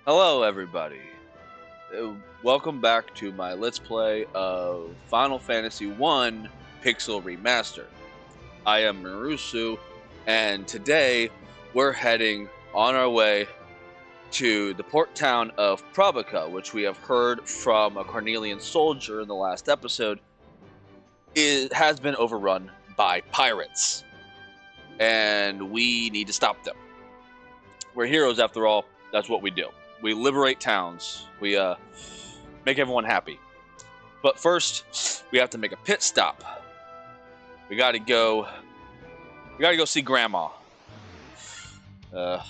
Hello, everybody. Welcome back to my Let's Play of Final Fantasy One Pixel Remaster. I am Marusu, and today we're heading on our way to the port town of Prabica, which we have heard from a Cornelian soldier in the last episode. It has been overrun by pirates, and we need to stop them. We're heroes after all. That's what we do. We liberate towns. We make everyone happy. But first, we have to make a pit stop. We gotta go. We gotta go see Grandma. Uh,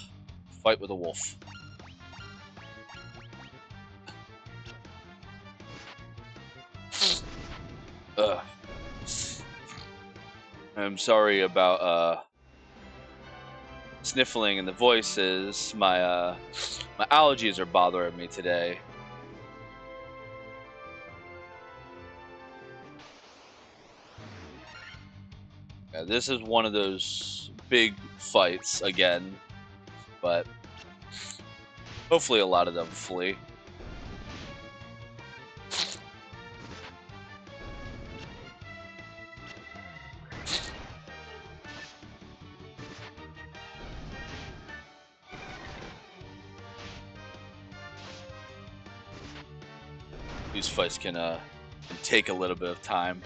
Fight with a wolf. Uh, I'm sorry about sniffling and the voices. My allergies are bothering me today. Yeah, this is one of those big fights again, but hopefully a lot of them flee. These fights can take a little bit of time.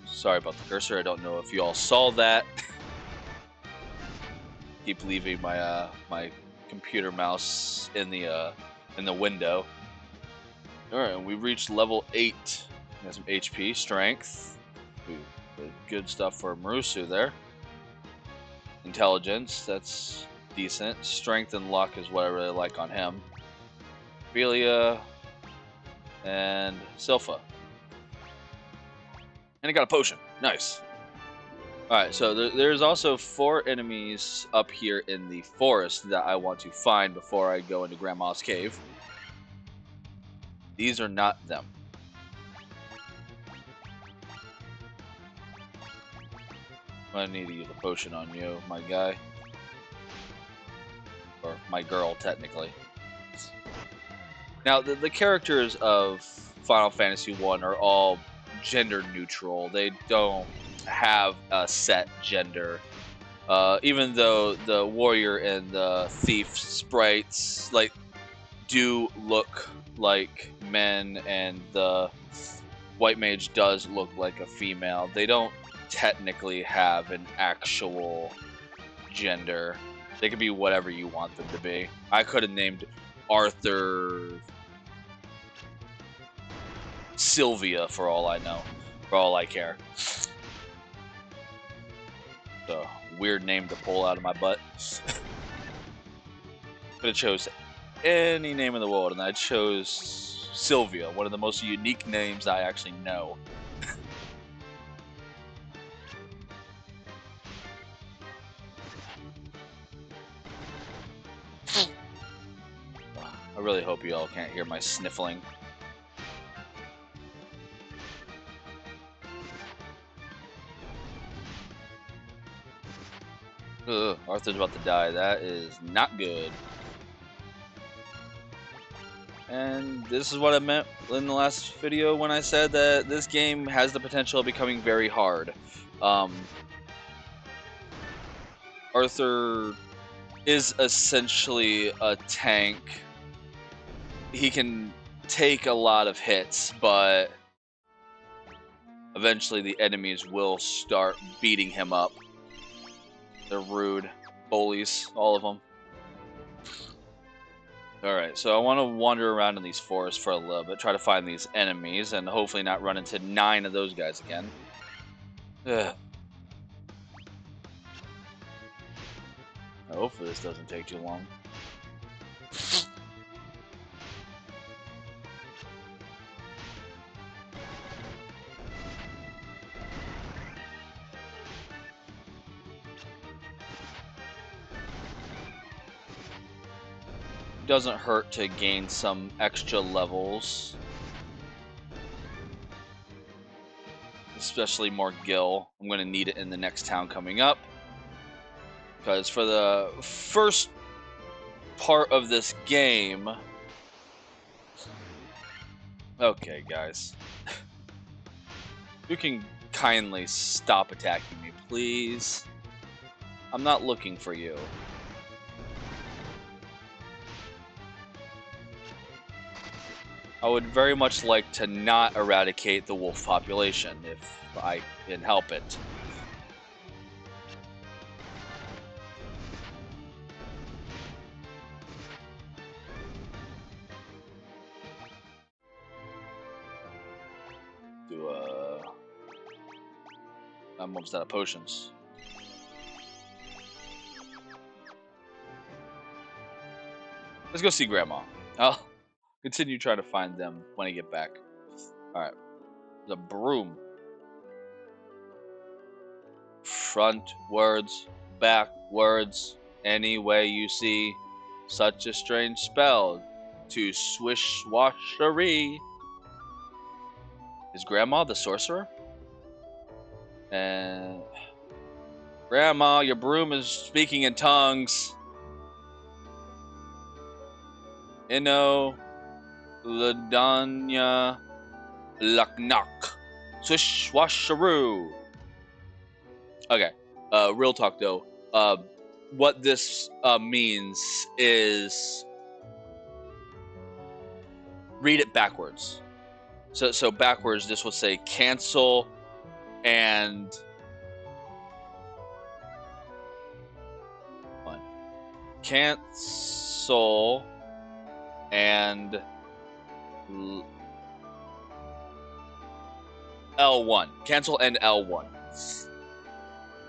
Sorry about the cursor. I don't know if you all saw that. Keep leaving my my computer mouse in the window. All right, we reached level 8. Got some HP, strength. Ooh, good stuff for Marusu there. Intelligence, that's decent. Strength and luck is what I really like on him. Ophelia and Silpha. And I got a potion. Nice. Alright, so there's also 4 enemies up here in the forest that I want to find before I go into Grandma's cave. These are not them. I need to use a potion on you, my guy. Or my girl, technically. Now, the characters of Final Fantasy 1 are all gender neutral. They don't have a set gender. Even though the warrior and the thief sprites do look like men, and the white mage does look like a female, they don't technically have an actual gender. They could be whatever you want them to be. I could have named Arthur Sylvia for all I know, for all I care. So, weird name to pull out of my butt. Could have chose any name in the world, and I chose Sylvia, one of the most unique names I actually know. I really hope you all can't hear my sniffling. Ugh, Arthur's about to die. That is not good. And this is what I meant in the last video when I said that this game has the potential of becoming very hard. Arthur is essentially a tank. He can take a lot of hits, but eventually the enemies will start beating him up. They're rude. Bullies, all of them. Alright, so I want to wander around in these forests for a little bit, try to find these enemies, and hopefully not run into 9 of those guys again. Ugh. Hopefully this doesn't take too long. Doesn't hurt to gain some extra levels. Especially more gil. I'm going to need it in the next town coming up. Because for the first part of this game... Okay, guys. You can kindly stop attacking me, please. I'm not looking for you. I would very much like to not eradicate the wolf population if I can help it. I'm almost out of potions. Let's go see Grandma. I'll continue trying to find them when I get back. Alright. The broom. Frontwards, backwards, any way you see. Such a strange spell to swish swashery. Is Grandma the sorcerer? And Grandma, your broom is speaking in tongues. Inno Ladanya Lucknock. Swish swasheroo. Okay. Real talk though. What this means is read it backwards. So backwards, this will say cancel and cancel and L1. Cancel and L1.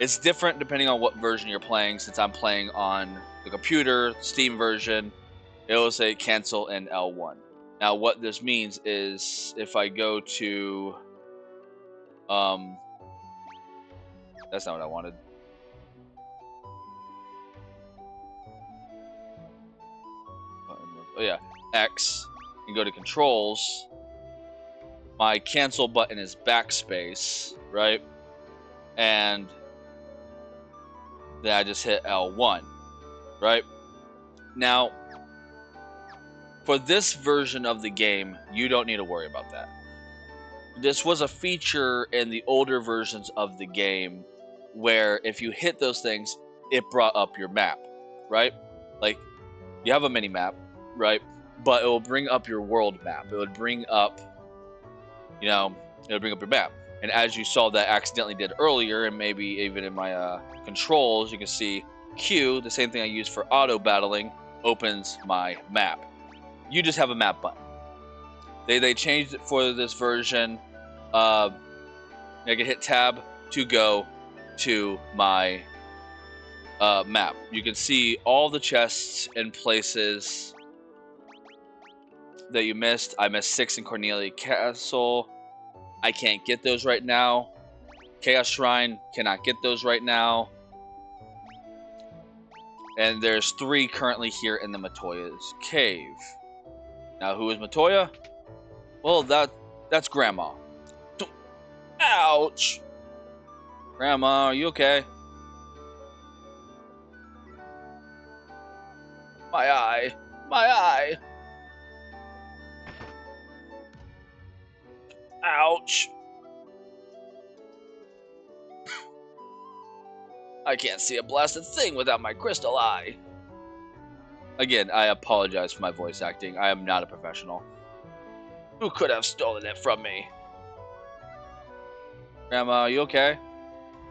It's different depending on what version you're playing. Since I'm playing on the computer, Steam version, it will say cancel and L1. Now, what this means is if I go to... that's not what I wanted. Oh yeah, X, and go to controls. My cancel button is backspace, right? And then I just hit L1, right? Now, for this version of the game, you don't need to worry about that. This was a feature in the older versions of the game where if you hit those things, it brought up your map, right? Like, you have a mini map, right? But it will bring up your world map. It would bring up, it would bring up your map. And as you saw that I accidentally did earlier, and maybe even in my controls, you can see Q, the same thing I use for auto battling, opens my map. You just have a map button. They changed it for this version. I can hit tab to go to my map. You can see all the chests and places that you missed. I missed 6 in Cornelia Castle. I can't get those right now. Chaos Shrine, cannot get those right now. And there's 3 currently here in the Matoya's cave. Now, who is Matoya? Well, that's Grandma. Ouch! Grandma, are you okay? My eye. My eye. Ouch. I can't see a blasted thing without my crystal eye. Again, I apologize for my voice acting. I am not a professional. Who could have stolen it from me? Grandma, are you okay?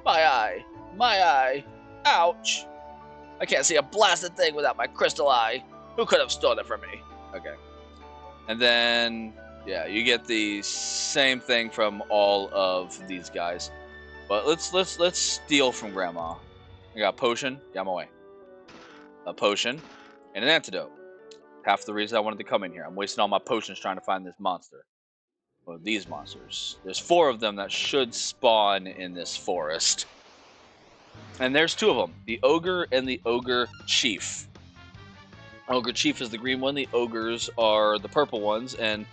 My eye. My eye. Ouch. I can't see a blasted thing without my crystal eye. Who could have stolen it from me? Okay. And then, yeah, you get the same thing from all of these guys. But let's steal from Grandma. I got a potion. Get my way. A potion and an antidote. Half the reason I wanted to come in here. I'm wasting all my potions trying to find this monster. Well, these monsters. There's 4 of them that should spawn in this forest. And there's 2 of them. The Ogre and the Ogre Chief. Ogre Chief is the green one. The Ogres are the purple ones. And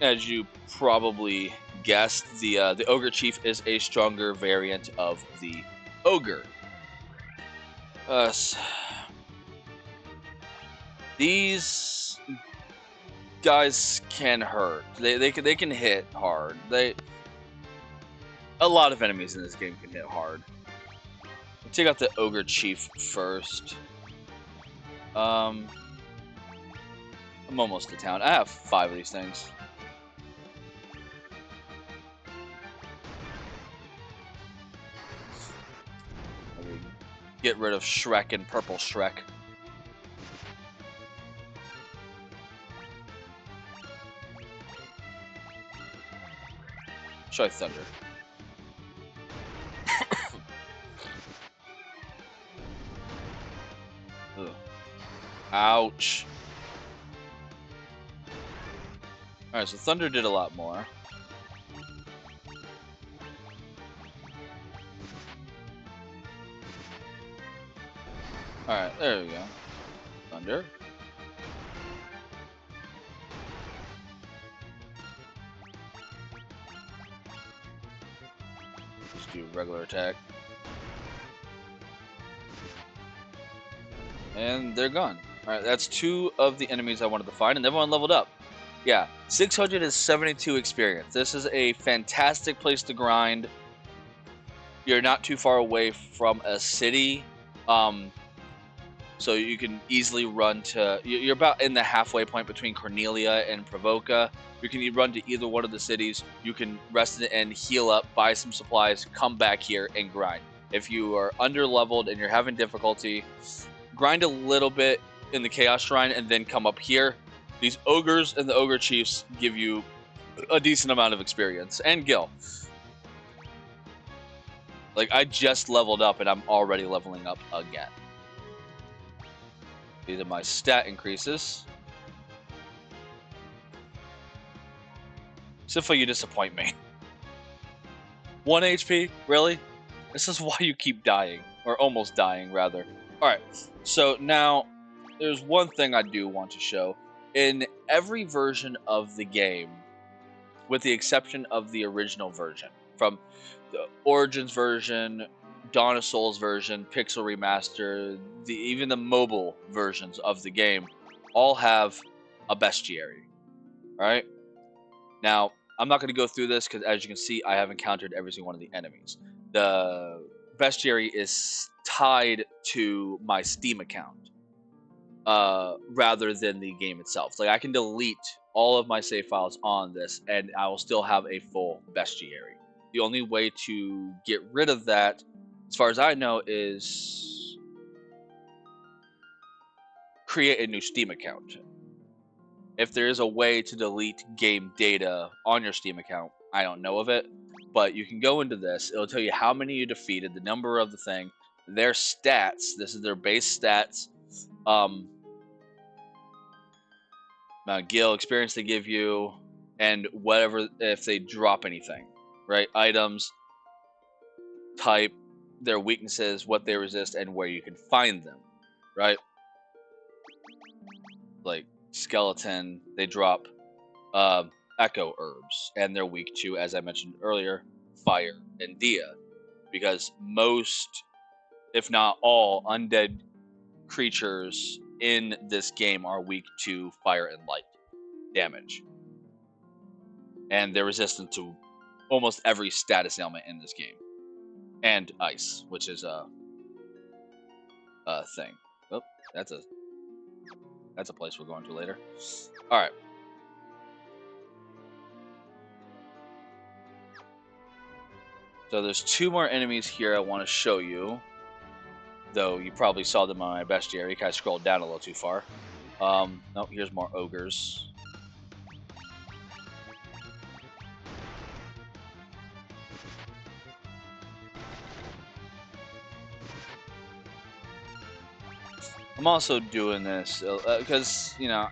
as you probably guessed, the Ogre Chief is a stronger variant of the Ogre. These guys can hurt. They can hit hard. A lot of enemies in this game can hit hard. We'll take out the ogre chief first. I'm almost to town. I have 5 of these things. Get rid of Shrek and Purple Shrek. Try Thunder. Ugh. Ouch. Alright, so Thunder did a lot more. Alright, there we go. Thunder. Just do regular attack. And they're gone. Alright, that's 2 of the enemies I wanted to find, and everyone leveled up. Yeah, 672 experience. This is a fantastic place to grind. You're not too far away from a city. So you can easily run to... You're about in the halfway point between Cornelia and Provoca. You can run to either one of the cities. You can rest and heal up, buy some supplies, come back here and grind. If you are under-leveled and you're having difficulty, grind a little bit in the Chaos Shrine and then come up here. These ogres and the ogre chiefs give you a decent amount of experience. And gil. Like, I just leveled up and I'm already leveling up again. These are my stat increases. Sifla, you disappoint me. 1 HP? Really? This is why you keep dying. Or almost dying, rather. Alright, so now, there's one thing I do want to show. In every version of the game, with the exception of the original version, from the Origins version, Dawn of Souls version, Pixel Remaster, even the mobile versions of the game, all have a bestiary. Alright? Now, I'm not going to go through this because, as you can see, I have encountered every single one of the enemies. The bestiary is tied to my Steam account rather than the game itself. Like, I can delete all of my save files on this and I will still have a full bestiary. The only way to get rid of that, as far as I know, is create a new Steam account. If there is a way to delete game data on your Steam account, I don't know of it, but you can go into this. It'll tell you how many you defeated, the number of the thing, their stats. This is their base stats. Gil experience they give you, and whatever, if they drop anything, right? Items, type, their weaknesses, what they resist, and where you can find them, right? Like skeleton, they drop echo herbs, and they're weak to, as I mentioned earlier, fire and dia, because most, if not all, undead creatures in this game are weak to fire and light damage, and they're resistant to almost every status ailment in this game, and ice, which is a thing. Oh, that's a place we're going to later. All right. So there's 2 more enemies here I want to show you. Though you probably saw them on my bestiary. Kind of scrolled down a little too far. Nope, here's more ogres. I'm also doing this because, you know,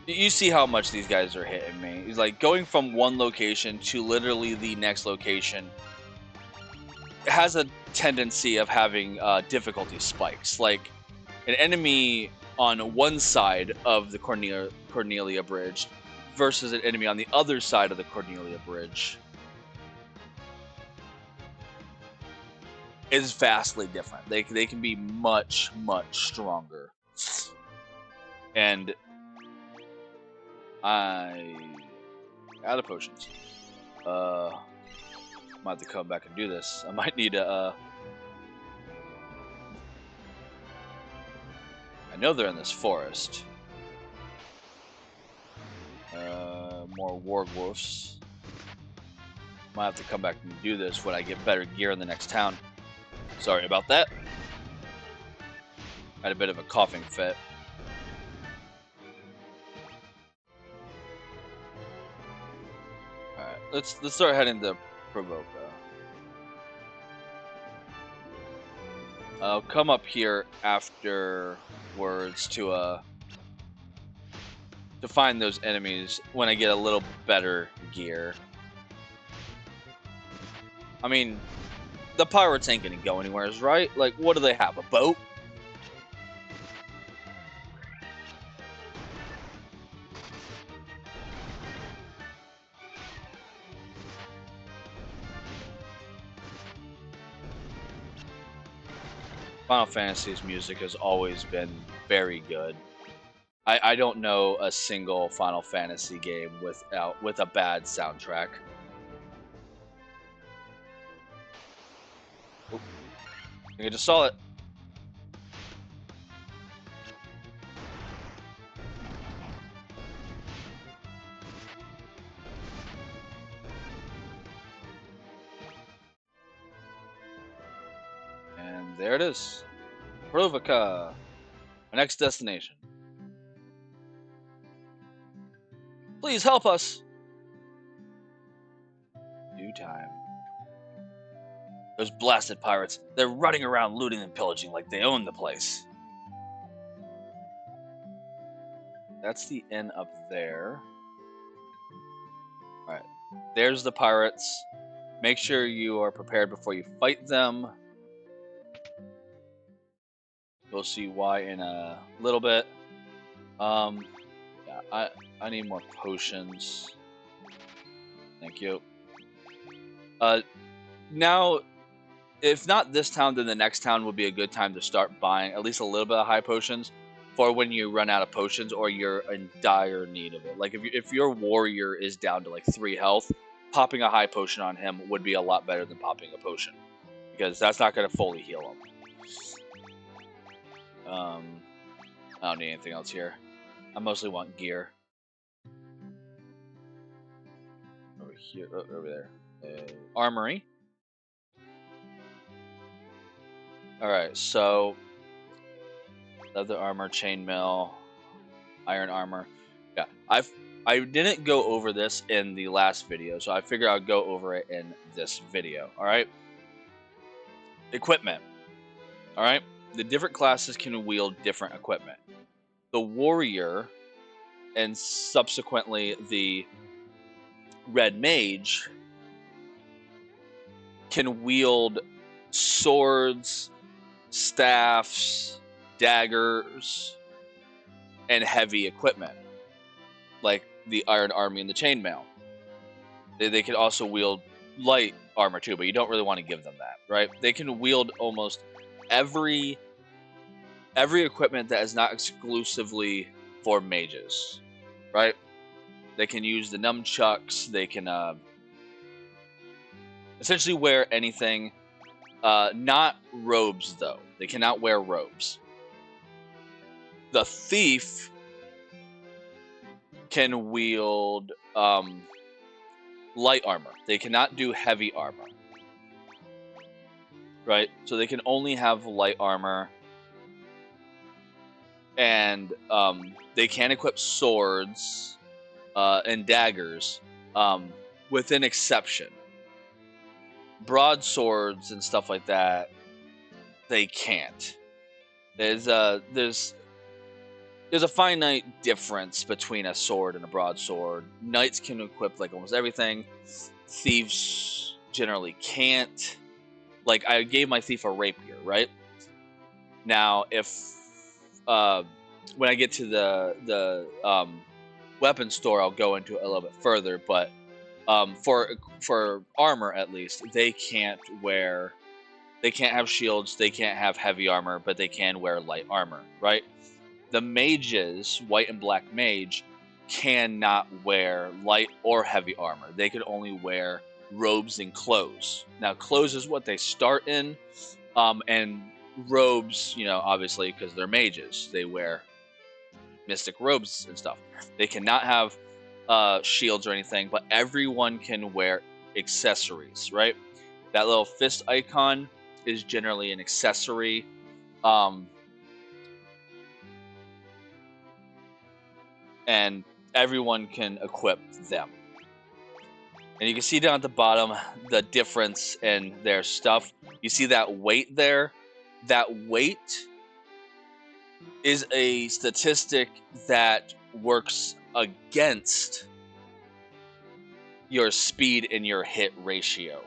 you see how much these guys are hitting me. It's like going from one location to literally the next location has a tendency of having difficulty spikes. Like an enemy on one side of the Cornelia Bridge versus an enemy on the other side of the Cornelia Bridge is vastly different. They can be much stronger. And I out of potions. Might have to come back and do this. I might need to. I know they're in this forest. More wargwolves. Might have to come back and do this when I get better gear in the next town. Sorry about that. I had a bit of a coughing fit. All right, let's start heading to Provoca. I'll come up here afterwards to find those enemies when I get a little better gear. I mean, the pirates ain't gonna go anywhere, right? Like, what do they have? A boat? Final Fantasy's music has always been very good. I don't know a single Final Fantasy game with a bad soundtrack. Oop. I think I just saw it. And there it is. Provoca. Our next destination. Please help us. Due time. Those blasted pirates. They're running around looting and pillaging like they own the place. That's the inn up there. Alright. There's the pirates. Make sure you are prepared before you fight them. You'll see why in a little bit. Yeah, I need more potions. Thank you. Now, if not this town, then the next town would be a good time to start buying at least a little bit of high potions for when you run out of potions or you're in dire need of it. Like if your warrior is down to like 3 health, popping a high potion on him would be a lot better than popping a potion because that's not going to fully heal him. I don't need anything else here. I mostly want gear. Over here, over there. Armory. Alright, so leather armor, chainmail, iron armor. Yeah, I didn't go over this in the last video, so I figure I'll go over it in this video. Alright? Equipment. Alright? The different classes can wield different equipment. The warrior and subsequently the red mage can wield swords, staffs, daggers, and heavy equipment, like the iron army and the chainmail. They can also wield light armor too, but you don't really want to give them that, right? They can wield almost every equipment that is not exclusively for mages, right? They can use the nunchucks. They can essentially wear anything. Not robes, though. They cannot wear robes. The thief can wield light armor. They cannot do heavy armor. Right? So they can only have light armor. And they can equip swords and daggers with an exception. Broadswords and stuff like that, they can't. There's a finite difference between a sword and a broadsword. Knights can equip like almost everything. Thieves generally can't. Like I gave my thief a rapier, right? Now, if when I get to the weapon store, I'll go into it a little bit further, but for armor at least, they can't wear They can't have shields, they can't have heavy armor, but they can wear light armor, right? The mages, white and black mage, cannot wear light or heavy armor. They could only wear robes and clothes. Now, clothes is what they start in, and robes, you know, obviously because they're mages, they wear mystic robes and stuff. They cannot have shields or anything, but everyone can wear accessories, right? That little fist icon is generally an accessory. And everyone can equip them. And you can see down at the bottom the difference in their stuff. You see that weight there? That weight is a statistic that works against your speed and your hit ratio.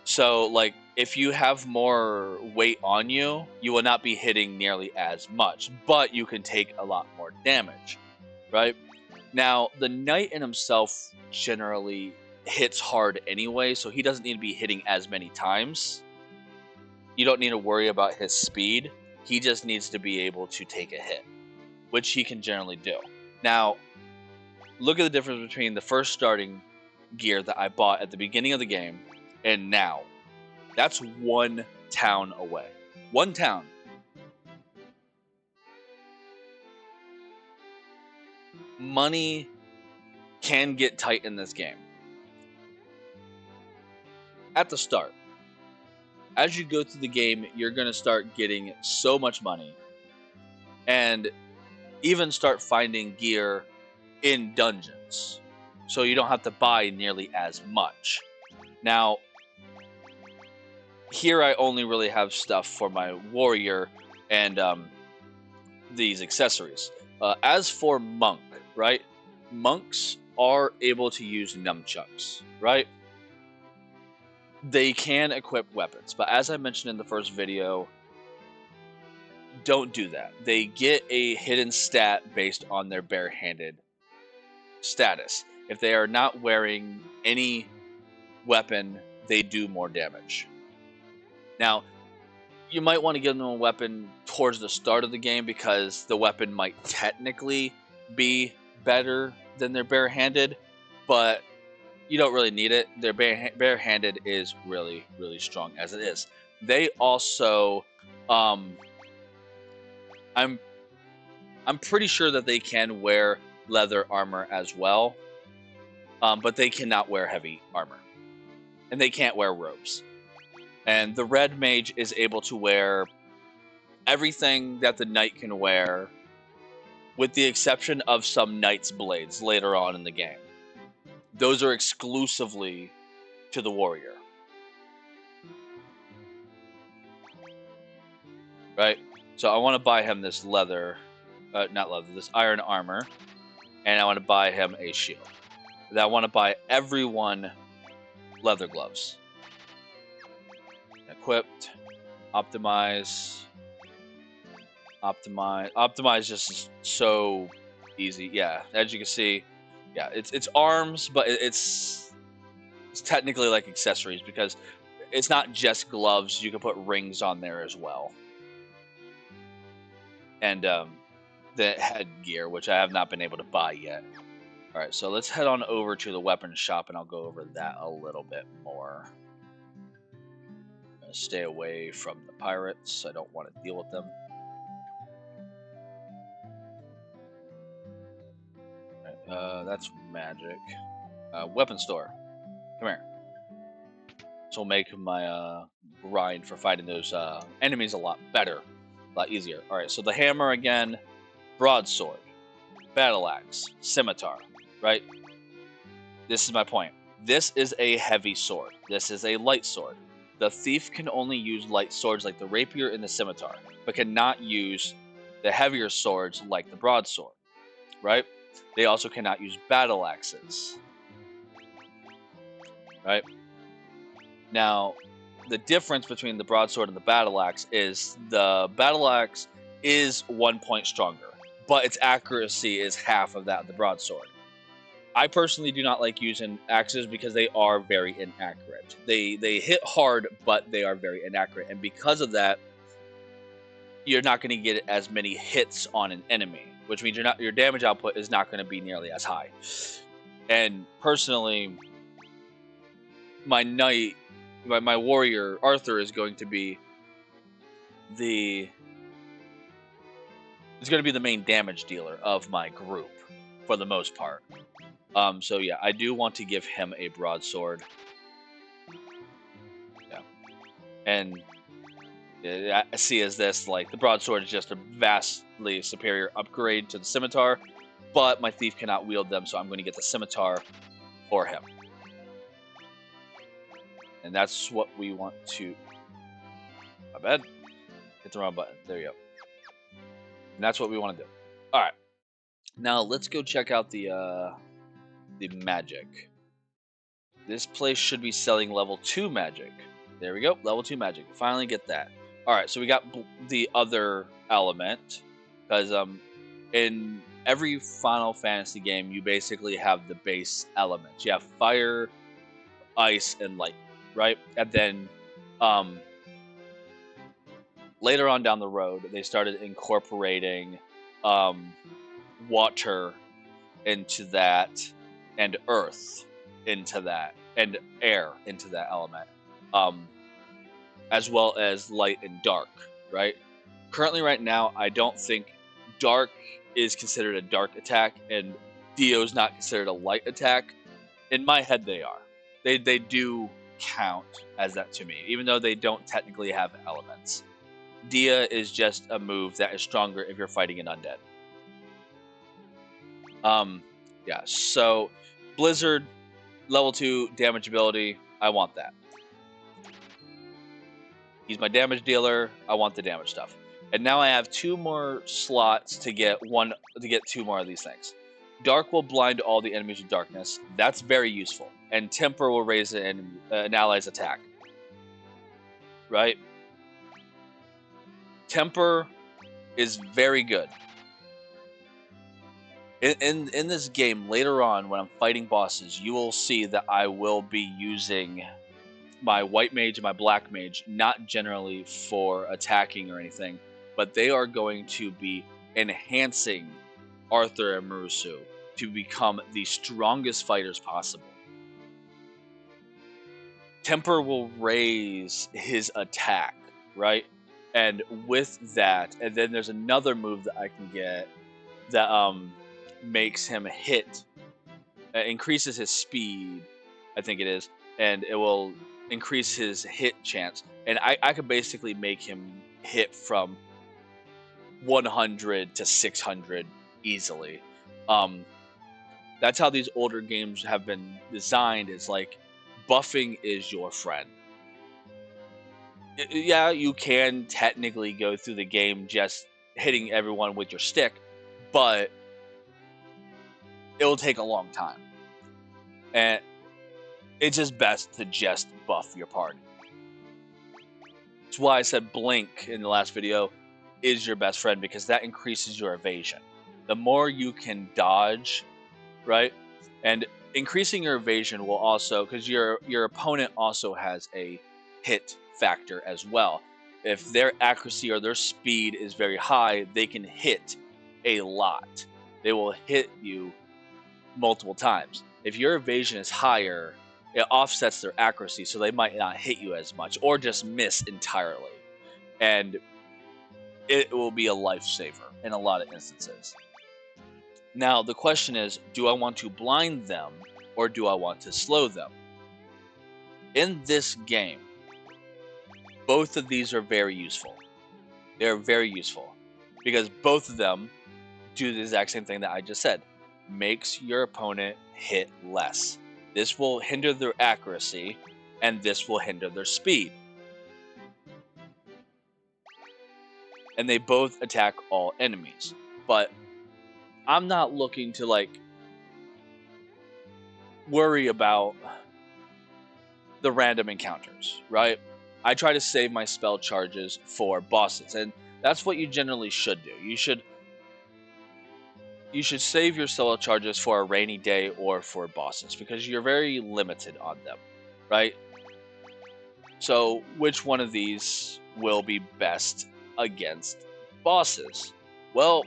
So, like, if you have more weight on you, you will not be hitting nearly as much, but you can take a lot more damage, right? Now, the knight in himself generally hits hard anyway, so he doesn't need to be hitting as many times. You don't need to worry about his speed. He just needs to be able to take a hit, which he can generally do. Now, look at the difference between the first starting gear that I bought at the beginning of the game and now. That's one town away. One town. Money can get tight in this game. At the start. As you go through the game, you're going to start getting so much money. And even start finding gear in dungeons. So you don't have to buy nearly as much. Now, here I only really have stuff for my warrior and these accessories. As for monk, right? Monks are able to use nunchucks, right? They can equip weapons, but as I mentioned in the first video, don't do that. They get a hidden stat based on their barehanded status. If they are not wearing any weapon, they do more damage. Now, you might want to give them a weapon towards the start of the game because the weapon might technically be better than their barehanded, but you don't really need it. Their barehanded is really, really strong as it is. They also, I'm pretty sure that they can wear leather armor as well, but they cannot wear heavy armor, and they can't wear robes. And the red mage is able to wear everything that the knight can wear, with the exception of some knight's blades later on in the game. Those are exclusively to the warrior. Right? So I want to buy him this this iron armor, and I want to buy him a shield. And I want to buy everyone leather gloves. Equipped, optimize, just so easy. Yeah, as you can see, yeah, it's arms, but it's technically like accessories because it's not just gloves. You can put rings on there as well, and the headgear, which I have not been able to buy yet. All right, so let's head on over to the weapon shop, and I'll go over that a little bit more. Stay away from the pirates. I don't want to deal with them. That's magic. Weapon store. Come here. This will make my grind for fighting those enemies a lot better, a lot easier. All right, so the hammer again, broadsword, battle axe, scimitar. Right. This is my point. This is a heavy sword. This is a light sword. The thief can only use light swords like the rapier and the scimitar, but cannot use the heavier swords like the broadsword, right? They also cannot use battle axes, right? Now, the difference between the broadsword and the battle axe is the battle axe is 1 point stronger, but its accuracy is half of that of the broadsword. I personally do not like using axes because they are very inaccurate. They hit hard, but they are very inaccurate, and because of that, you're not going to get as many hits on an enemy, which means your damage output is not going to be nearly as high. And personally, my knight, my warrior Arthur is going to be the main damage dealer of my group for the most part. So yeah, I do want to give him a broadsword. Yeah, and I see as this, like, the broadsword is just a vastly superior upgrade to the scimitar, but my thief cannot wield them, so I'm going to get the scimitar for him. And that's what we want to... My bad. Hit the wrong button. There you go. And that's what we want to do. All right. Now let's go check out the magic. This place should be selling level 2 magic. There we go. Level 2 magic. Finally get that. All right. So we got the other element, because in every Final Fantasy game, you basically have the base elements. You have fire, ice, and light, right? And then later on down the road, they started incorporating water into that, and earth into that, and air into that element, as well as light and dark, right? Currently, right now, I don't think dark is considered a dark attack, and Dio's not considered a light attack. In my head, they are. They do count as that to me, even though they don't technically have elements. Dia is just a move that is stronger if you're fighting an undead. Yeah, so Blizzard, level 2 damage ability, I want that. He's my damage dealer, I want the damage stuff. And now I have 2 more slots to get 2 more of these things. Dark will blind all the enemies with darkness. That's very useful. And Temper will raise an ally's attack. Right? Temper is very good. In this game, later on, when I'm fighting bosses, you will see that I will be using my white mage and my black mage, not generally for attacking or anything, but they are going to be enhancing Arthur and Marusu to become the strongest fighters possible. Temper will raise his attack, right? And with that, and then there's another move that I can get that makes him hit, increases his speed, I think it is, and it will increase his hit chance. And I could basically make him hit from 100 to 600 easily. That's how these older games have been designed, is like, buffing is your friend. Yeah, you can technically go through the game just hitting everyone with your stick, but it will take a long time. And it's just best to just buff your party. That's why I said Blink in the last video is your best friend, because that increases your evasion. The more you can dodge, right? And increasing your evasion will also, because your opponent also has a hit factor as well. If their accuracy or their speed is very high, they can hit a lot. They will hit you multiple times. If your evasion is higher, it offsets their accuracy, so they might not hit you as much, or just miss entirely. And it will be a lifesaver in a lot of instances. Now, the question is, do I want to blind them, or do I want to slow them? In this game, both of these are very useful. They're very useful, because both of them do the exact same thing that I just said. Makes your opponent hit less. This will hinder their accuracy, and this will hinder their speed. And they both attack all enemies. But I'm not looking to, like, worry about the random encounters, right? I try to save my spell charges for bosses, and that's what you generally should do. You should you should save your solo charges for a rainy day or for bosses because you're very limited on them, right? So, which one of these will be best against bosses? Well,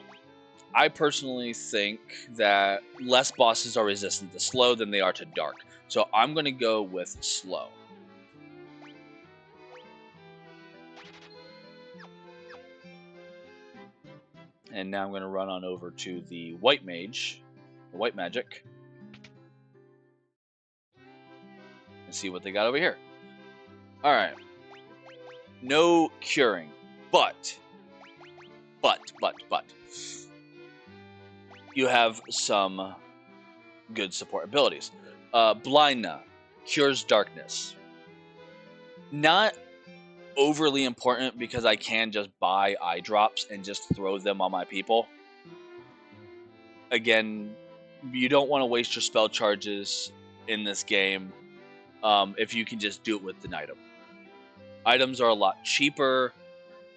I personally think that less bosses are resistant to slow than they are to dark. So, I'm going to go with slow. And now I'm going to run on over to the white mage, the white magic, and see what they got over here. All right. No curing, but you have some good support abilities. Blindna cures darkness. Not overly important because I can just buy eye drops and just throw them on my people. Again, you don't want to waste your spell charges in this game if you can just do it with an item. Items are a lot cheaper,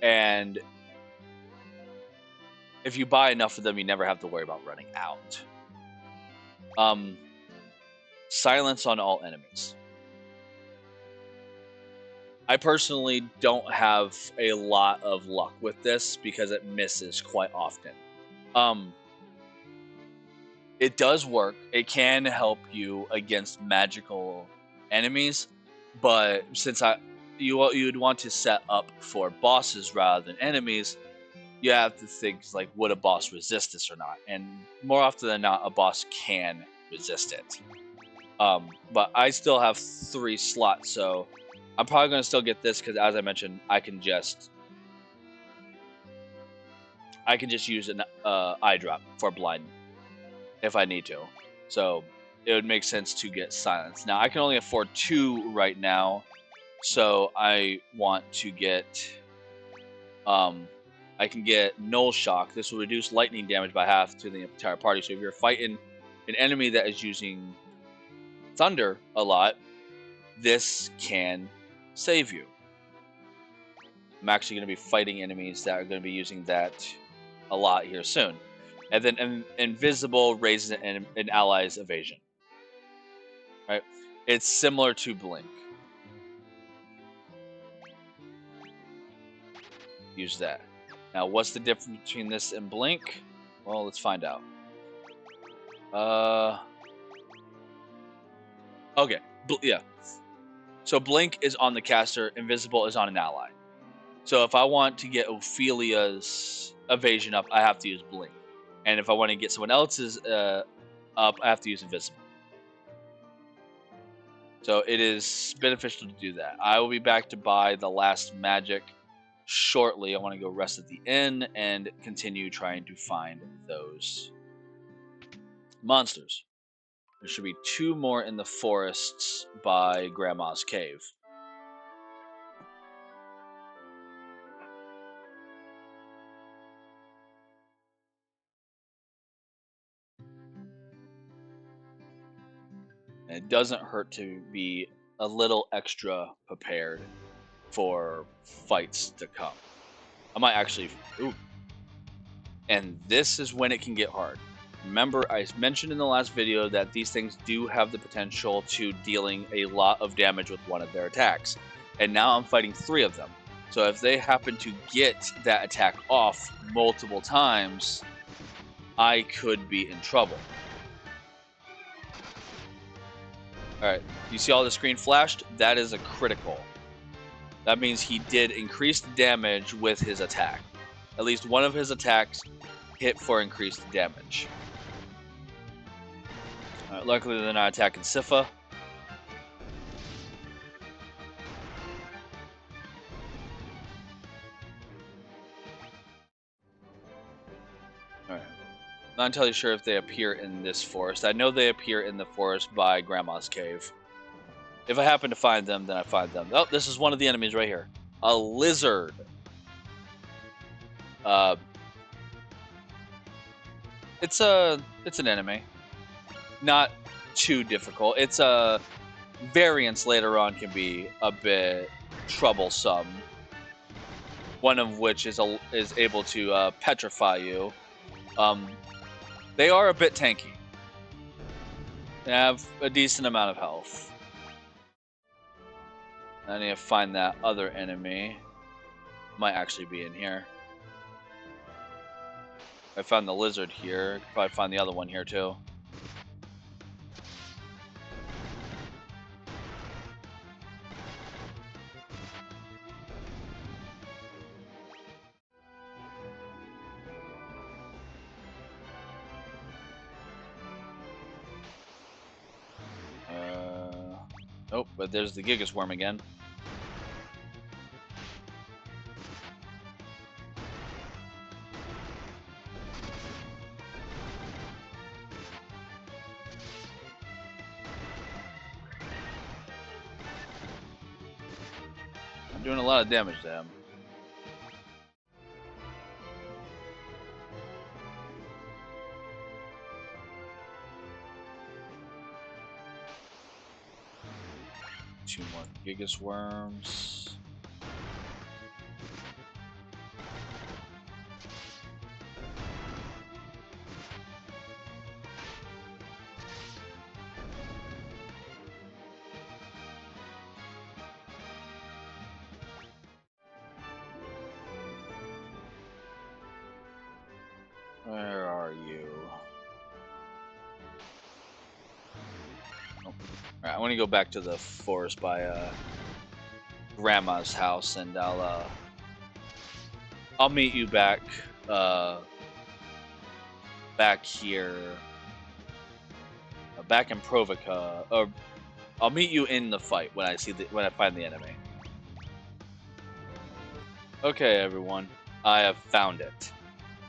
and if you buy enough of them, you never have to worry about running out. Silence on all enemies. I personally don't have a lot of luck with this because it misses quite often. It does work. It can help you against magical enemies, but since you'd want to set up for bosses rather than enemies, you have to think like, would a boss resist this or not? And more often than not, a boss can resist it. But I still have 3 slots, so I'm probably going to still get this because, as I mentioned, I can just use an eye drop for blind if I need to. So it would make sense to get silence. Now I can only afford 2 right now, so I want to get I can get Null Shock. This will reduce lightning damage by half to the entire party. So if you're fighting an enemy that is using thunder a lot, this can save you. I'm actually going to be fighting enemies that are going to be using that a lot here soon. And then Invisible raises an ally's evasion. Right? It's similar to Blink. Use that. Now, what's the difference between this and Blink? Well, let's find out. Okay. Yeah. So Blink is on the caster, Invisible is on an ally. So if I want to get Ophelia's evasion up, I have to use Blink. And if I want to get someone else's up, I have to use Invisible. So it is beneficial to do that. I will be back to buy the last magic shortly. I want to go rest at the inn and continue trying to find those monsters. There should be 2 more in the forests by Grandma's Cave. And it doesn't hurt to be a little extra prepared for fights to come. I might actually... Ooh. And this is when it can get hard. Remember, I mentioned in the last video that these things do have the potential to dealing a lot of damage with one of their attacks. And now I'm fighting 3 of them. So if they happen to get that attack off multiple times, I could be in trouble. Alright, you see all the screen flashed? That is a critical. That means he did increased damage with his attack. At least one of his attacks hit for increased damage. Alright, luckily they're not attacking Sifa. Alright. Not entirely sure if they appear in this forest. I know they appear in the forest by Grandma's Cave. If I happen to find them, then I find them. Oh, this is one of the enemies right here. A lizard. It's an enemy. Not too difficult. It's variants later on can be a bit troublesome. One of which is able to petrify you. They are a bit tanky. They have a decent amount of health. I need to find that other enemy. Might actually be in here. I found the lizard here. Could probably find the other one here too. Nope, but there's the Gigas Worm again. I'm doing a lot of damage to him. Two more Gigas Worms. Where are you? Oh. Alright, I want to go back to the forest by Grandma's house, and I'll meet you back back here, back in Provoca, or I'll meet you in the fight when I find the enemy. Okay, everyone, I have found it.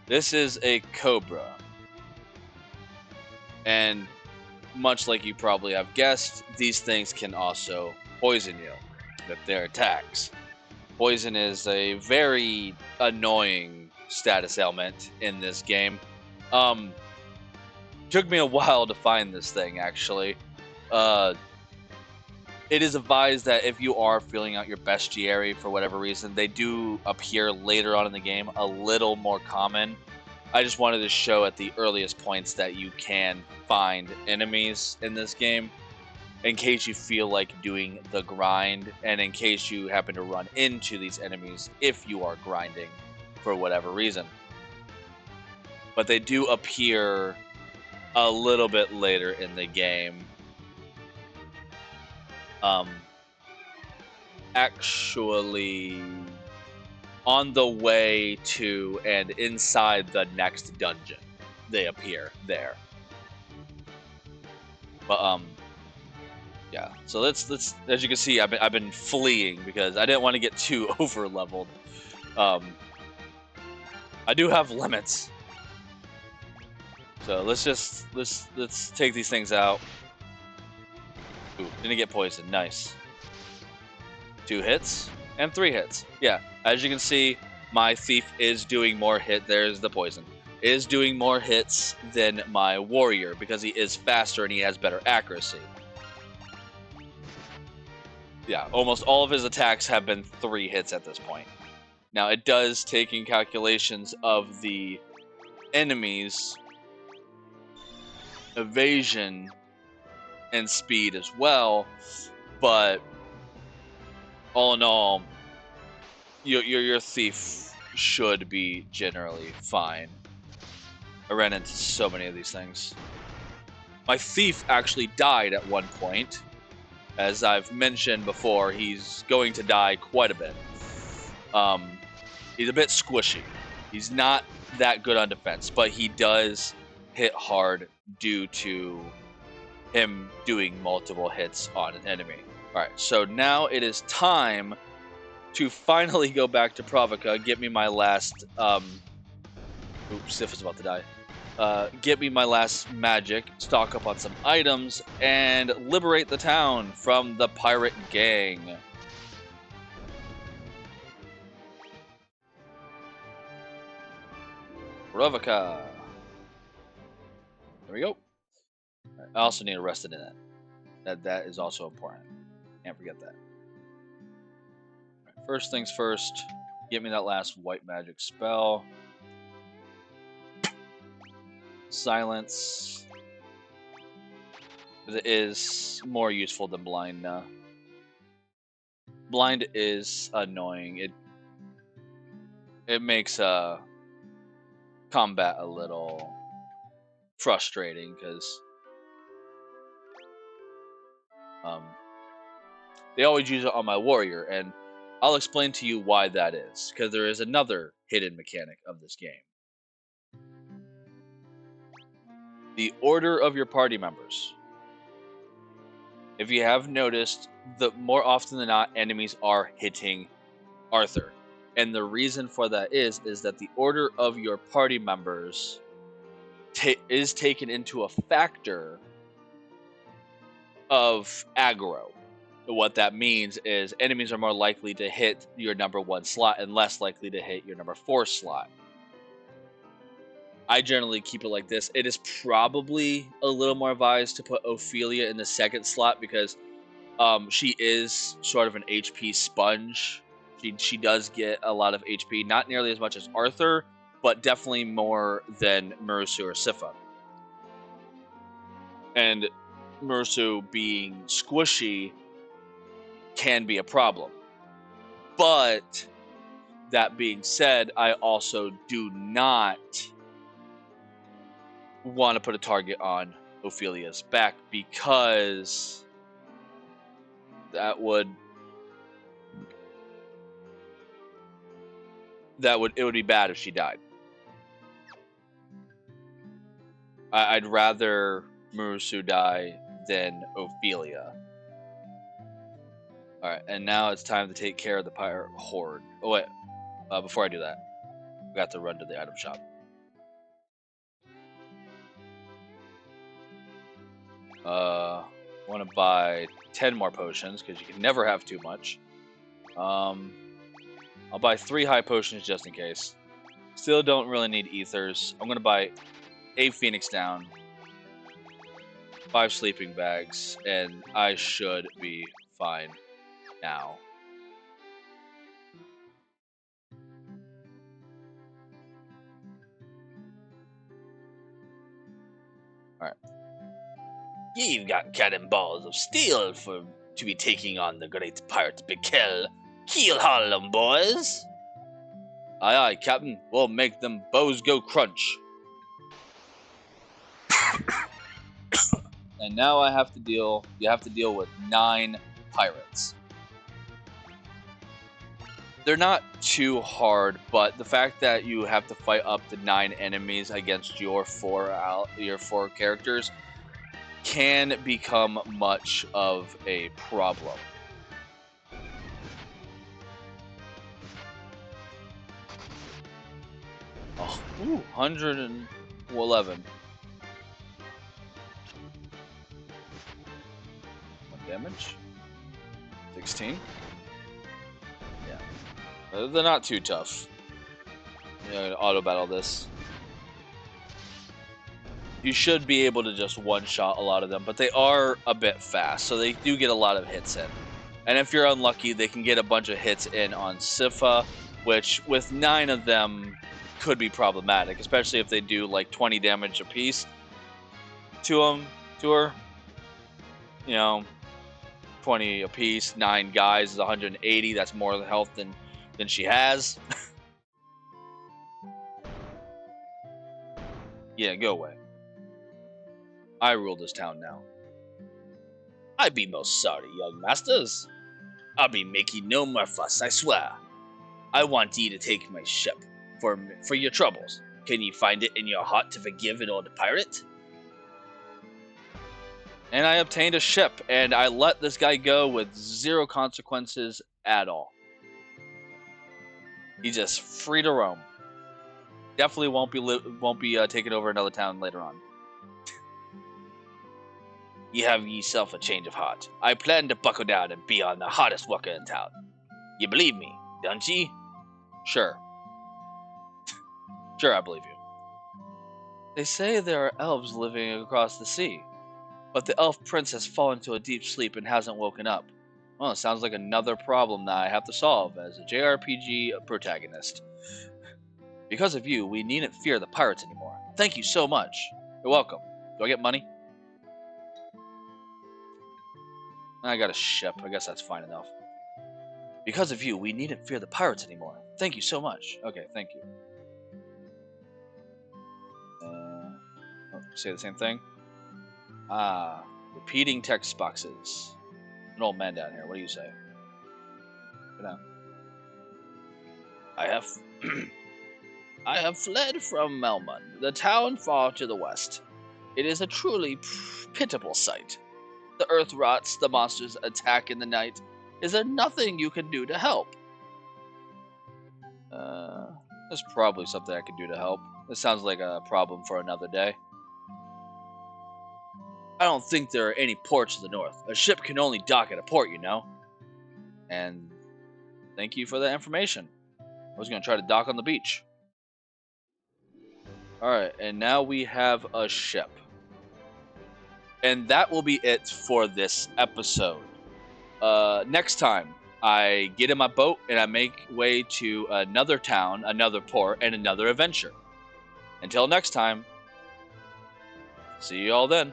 This is a cobra, and much like you probably have guessed, these things can also poison you with their attacks. Poison is a very annoying status ailment in this game. Took me a while to find this thing, actually. It is advised that if you are filling out your bestiary for whatever reason, they do appear later on in the game, a little more common. I just wanted to show at the earliest points that you can find enemies in this game, in case you feel like doing the grind, and in case you happen to run into these enemies if you are grinding for whatever reason. But they do appear a little bit later in the game. Actually, on the way to and inside the next dungeon, they appear there. But yeah. So let's as you can see, I've been fleeing because I didn't want to get too over leveled. I do have limits, so let's take these things out. Ooh, didn't get poisoned. Nice. 2 hits and 3 hits. Yeah, as you can see, my thief is doing more hit. There's the poison. Is doing more hits than my warrior because he is faster and he has better accuracy. Yeah, almost all of his attacks have been 3 hits at this point. Now, it does take in calculations of the enemy's evasion and speed as well, but all in all, your thief should be generally fine. I ran into so many of these things. My thief actually died at one point. As I've mentioned before, he's going to die quite a bit. He's a bit squishy. He's not that good on defense, but he does hit hard due to him doing multiple hits on an enemy. Alright, so now it is time to finally go back to Provoca, get me my last... Oops, Sif is about to die. Get me my last magic, stock up on some items, and liberate the town from the pirate gang. Provoca. There we go. Right, I also need a rested in it. That is also important. Can't forget that. Right, first things first, get me that last white magic spell. Silence is more useful than blind. Blind is annoying. It makes combat a little frustrating because um, they always use it on my warrior, and I'll explain to you why that is, because there is another hidden mechanic of this game. The order of your party members. If you have noticed, the more often than not, enemies are hitting Arthur. And the reason for that is that the order of your party members is taken into a factor of aggro. What that means is enemies are more likely to hit your number 1 slot and less likely to hit your number 4 slot. I generally keep it like this. It is probably a little more advised to put Ophelia in the 2nd slot because she is sort of an HP sponge. She does get a lot of HP, not nearly as much as Arthur, but definitely more than Marusu or Sifa. And Marusu being squishy can be a problem. But that being said, I also do not want to put a target on Ophelia's back because it would be bad if she died. I'd rather Marusu die than Ophelia. Alright, and now it's time to take care of the pirate horde. Oh wait, before I do that, I got to run to the item shop. Want to buy 10 more potions because you can never have too much. I'll buy 3 high potions just in case. Still don't really need ethers. I'm gonna buy a Phoenix down, 5 sleeping bags, and I should be fine now. Alright. You've got cannonballs of steel to be taking on the great pirate Bikel. Keel haul them, boys! Aye aye, Captain. We'll make them bows go crunch. And now you have to deal with 9 pirates. They're not too hard, but the fact that you have to fight up to 9 enemies against your 4 characters can become much of a problem. Oh, 111. 1 damage. 16. Yeah. They're not too tough. Auto battle this. You should be able to just one-shot a lot of them, but they are a bit fast, so they do get a lot of hits in. And if you're unlucky, they can get a bunch of hits in on Sifa, which with 9 of them could be problematic, especially if they do like 20 damage apiece to her. 20 apiece, 9 guys is 180. That's more health than she has. Yeah, go away. I rule this town now. I be most sorry, young masters. I'll be making no more fuss, I swear. I want ye to take my ship for your troubles. Can ye find it in your heart to forgive an old pirate? And I obtained a ship, and I let this guy go with 0 consequences at all. He's just free to roam. Definitely won't be taking over another town later on. You have yourself a change of heart. I plan to buckle down and be on the hardest worker in town. You believe me, don't ye? Sure. Sure, I believe you. They say there are elves living across the sea, but the elf prince has fallen to a deep sleep and hasn't woken up. Well, it sounds like another problem that I have to solve as a JRPG protagonist. Because of you, we needn't fear the pirates anymore. Thank you so much. You're welcome. Do I get money? I got a ship. I guess that's fine enough. Because of you, we needn't fear the pirates anymore. Thank you so much. Okay, thank you. Say the same thing. Repeating text boxes. An old man down here. What do you say? Good now. I have I have fled from Melmund, the town far to the west. It is a truly pitiable sight. The earth rots, the monsters attack in the night. Is there nothing you can do to help? There's probably something I can do to help. This sounds like a problem for another day. I don't think there are any ports to the north. A ship can only dock at a port, you know. And thank you for that information. I was going to try to dock on the beach. Alright, and now we have a ship. And that will be it for this episode. Next time, I get in my boat and I make way to another town, another port, and another adventure. Until next time, see you all then.